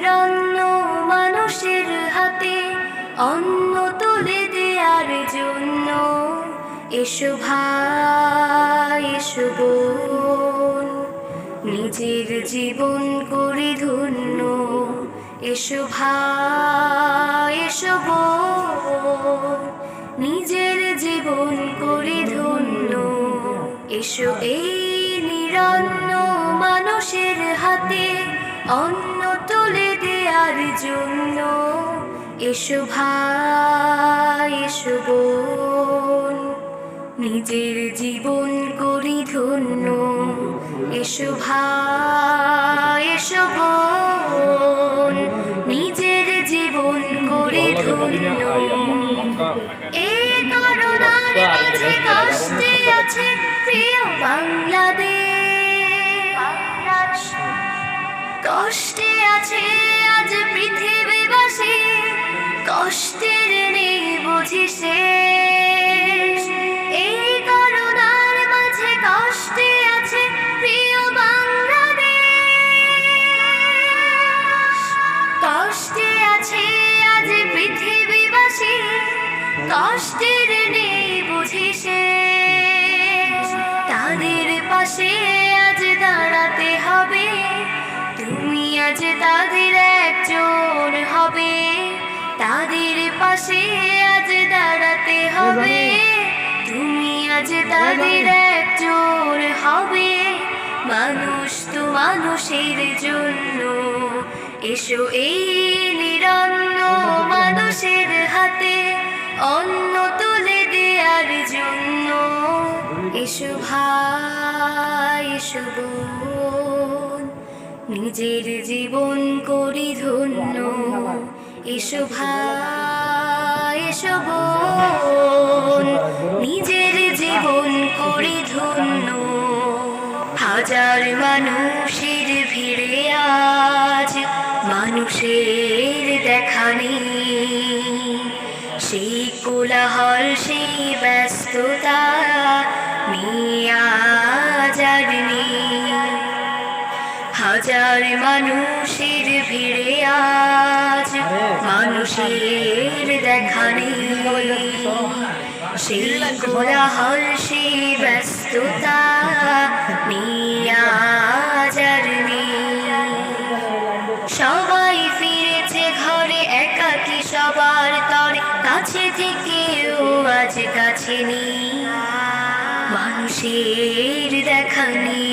নিরন্ন মানুষের হাতে অন্ন তুলে দেয়ার জন্য। এসো ভাই এসো বোন, নিজের জীবন করে ধন্য। এসো ভাই এসো বোন, নিজের জীবন করে ধন্য। এসো এই নিরন্ন মানুষের হাতে অন্ন তুলে দেয়ার জন্য। এসো ভাই এসো বোন, নিজের জীবন করি ধন্য। এসো ভাই এসো বোন, নিজের জীবন করি ধন্য। এই করোনার মাঝে কষ্টে আছে প্রিয় বাংলাদেশ, কষ্টে আছে আজ পৃথিবীবাসী, কষ্টের নেই বুঝি শেষ। এই করোনার মাঝে কষ্টে আছে প্রিয় বাংলাদেশ, কষ্টে আছে আজ পৃথিবীবাসী, কষ্টের নেই বুঝি শেষ। তাদের পাশে আজ দাঁড়াতে হবে, তুমি আজ তাদের একজন হবে। তাদের পাশে আজ দাঁড়াতে হবে, তুমি আজ তাদের একজন হবে। মানুষ তো মানুষের জন্য, এসো এই নিরন্ন মানুষের হাতে অন্ন তুলে দেয়ার জন্য। এসো ভাই এসো বোন, নিজের জীবন করি ধন্য। এসো ভাই এসো বোন, নিজের জীবন করি ধন্য। হাজার মানুষের ভিড়ে আজ মানুষের দেখা নেই, সেই কোলাহল সেই ব্যস্ততা নিয়ে আজ আর নেই। হাজার মানুষের ভিড়ে আজ মানুষের দেখা নেই, সেই কোলাহল সেই ব্যস্ততা নিয়ে আজ আর নেই। সবাই ফিরেছে ঘরে একাকী সবার তরে, কাছে থেকেও আজ কাছে নেই, মানুষের দেখা নেই।